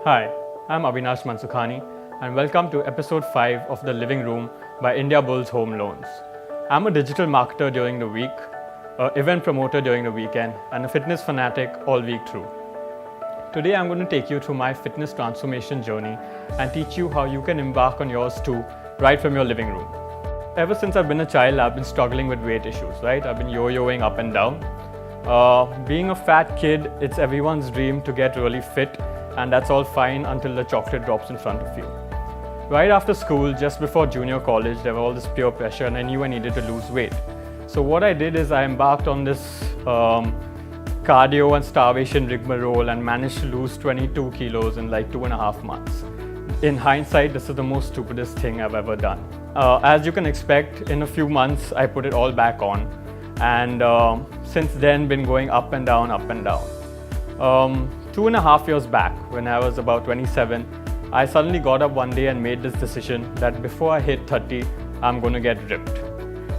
Hi, I'm Avinash Mansukhani and welcome to episode 5 of The Living Room by Indiabulls Home Loans. I'm a digital marketer during the week, an event promoter during the weekend, and a fitness fanatic all week through. Today I'm going to take you through my fitness transformation journey and teach you how you can embark on yours too, right from your living room. Ever since I've been a child, I've been struggling with weight issues, right? I've been yo-yoing up and down. Being a fat kid, it's everyone's dream to get really fit, and that's all fine until the chocolate drops in front of you. Right after school, just before junior college, there was all this peer pressure and I knew I needed to lose weight. So what I did is I embarked on this cardio and starvation rigmarole and managed to lose 22 kilos in like 2.5 months. In hindsight, this is the most stupidest thing I've ever done. As you can expect, in a few months, I put it all back on, and since then been going up and down, up and down. 2.5 years back, when I was about 27, I suddenly got up one day and made this decision that before I hit 30, I'm going to get ripped.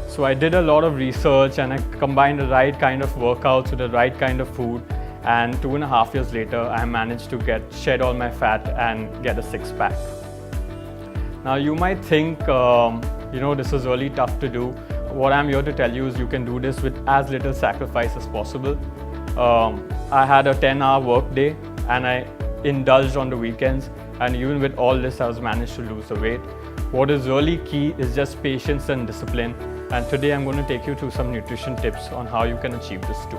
So I did a lot of research and I combined the right kind of workouts with the right kind of food, and 2.5 years later, I managed to shed all my fat and get a six-pack. Now you might think, this is really tough to do. What I'm here to tell you is you can do this with as little sacrifice as possible. I had a 10-hour work day and I indulged on the weekends, and even with all this, I was managed to lose the weight. What is really key is just patience and discipline, and today I'm going to take you through some nutrition tips on how you can achieve this too.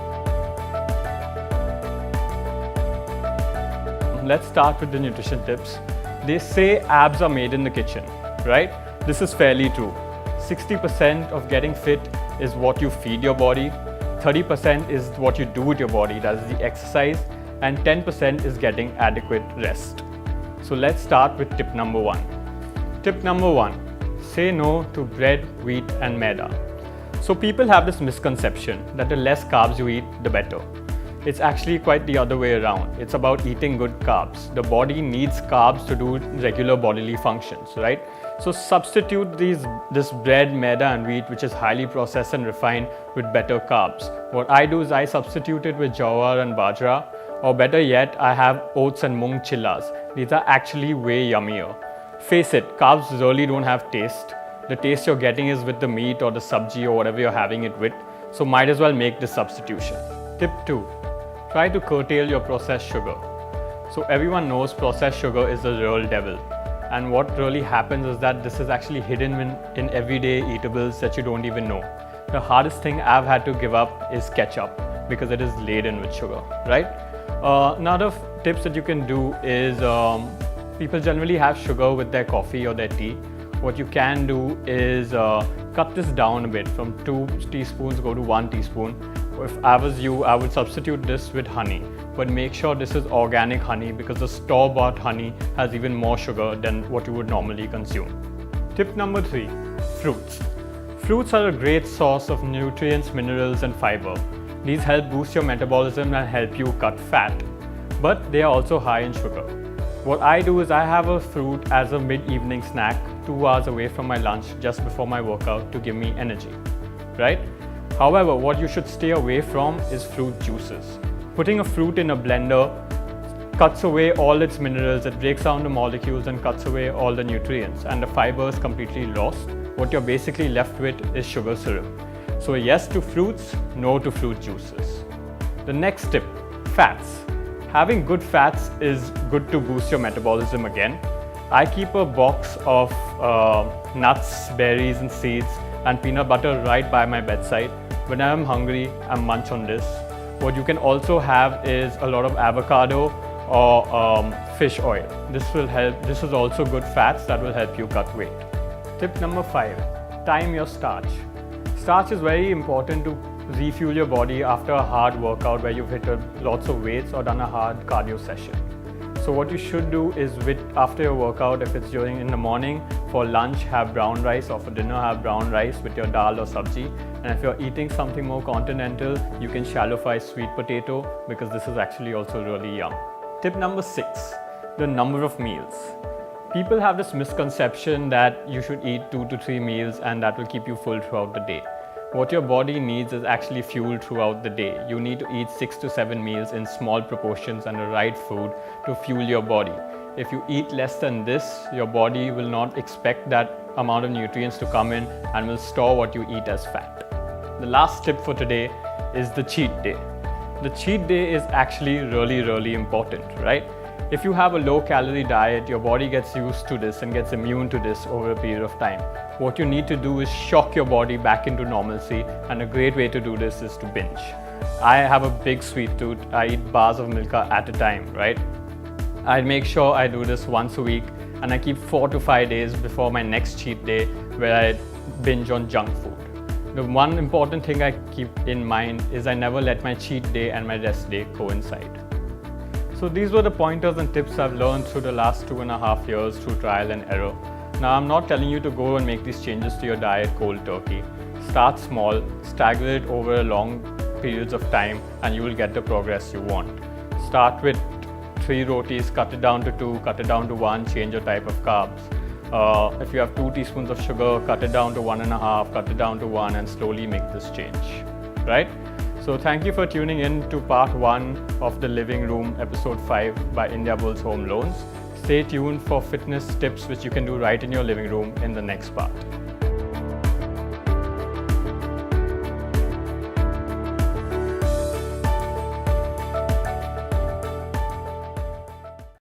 Let's start with the nutrition tips. They say abs are made in the kitchen, right? This is fairly true. 60% of getting fit is what you feed your body, 30% is what you do with your body, that is the exercise, and 10% is getting adequate rest. So let's start with tip number 1. Tip number 1, say no to bread, wheat and maida. So people have this misconception that the less carbs you eat, the better. It's actually quite the other way around. It's about eating good carbs. The body needs carbs to do regular bodily functions, right? So substitute this bread, maida and wheat, which is highly processed and refined, with better carbs. What I do is I substitute it with jawar and bajra, or better yet, I have oats and mung chillas. These are actually way yummier. Face it, carbs really don't have taste. The taste you're getting is with the meat or the sabji or whatever you're having it with. So might as well make this substitution. Tip 2. Try to curtail your processed sugar. So everyone knows processed sugar is the real devil. And what really happens is that this is actually hidden in everyday eatables that you don't even know. The hardest thing I've had to give up is ketchup, because it is laden with sugar, right? Another tips that you can do is people generally have sugar with their coffee or their tea. What you can do is cut this down a bit, from 2 teaspoons go to 1 teaspoon. If I was you, I would substitute this with honey, but make sure this is organic honey, because the store-bought honey has even more sugar than what you would normally consume. Tip number 3, fruits. Fruits are a great source of nutrients, minerals and fiber. These help boost your metabolism and help you cut fat, but they are also high in sugar. What I do is I have a fruit as a mid-evening snack 2 hours away from my lunch just before my workout to give me energy, right? However, what you should stay away from is fruit juices. Putting a fruit in a blender cuts away all its minerals, it breaks down the molecules and cuts away all the nutrients, and the fiber is completely lost. What you're basically left with is sugar syrup. So yes to fruits, no to fruit juices. The next tip, fats. Having good fats is good to boost your metabolism again. I keep a box of nuts, berries and seeds and peanut butter right by my bedside. When I'm hungry, I munch on this. What you can also have is a lot of avocado or fish oil. This will help. This is also good fats that will help you cut weight. Tip number 5, time your starch. Starch is very important to refuel your body after a hard workout where you've hit lots of weights or done a hard cardio session. So what you should do is after your workout, if it's in the morning, for lunch have brown rice, or for dinner have brown rice with your dal or sabji. And if you're eating something more continental, you can shallow fry sweet potato, because this is actually also really yum. Tip number 6, the number of meals. People have this misconception that you should eat 2 to 3 meals and that will keep you full throughout the day. What your body needs is actually fuel throughout the day. You need to eat 6 to 7 meals in small proportions and the right food to fuel your body. If you eat less than this, your body will not expect that amount of nutrients to come in and will store what you eat as fat. The last tip for today is the cheat day. The cheat day is actually really important, right? If you have a low calorie diet, your body gets used to this and gets immune to this over a period of time. What you need to do is shock your body back into normalcy, and a great way to do this is to binge. I have a big sweet tooth. I eat bars of Milka at a time, right? I make sure I do this once a week, and I keep 4 to 5 days before my next cheat day where I binge on junk food. The one important thing I keep in mind is I never let my cheat day and my rest day coincide. So these were the pointers and tips I've learned through the last 2.5 years through trial and error. Now, I'm not telling you to go and make these changes to your diet cold turkey. Start small, stagger it over long periods of time, and you will get the progress you want. Start with 3 rotis, cut it down to 2, cut it down to 1, change your type of carbs. If you have 2 teaspoons of sugar, cut it down to 1.5, cut it down to 1, and slowly make this change, right? So thank you for tuning in to part 1 of the Living Room, episode 5 by Indiabulls Home Loans. Stay tuned for fitness tips which you can do right in your living room in the next part.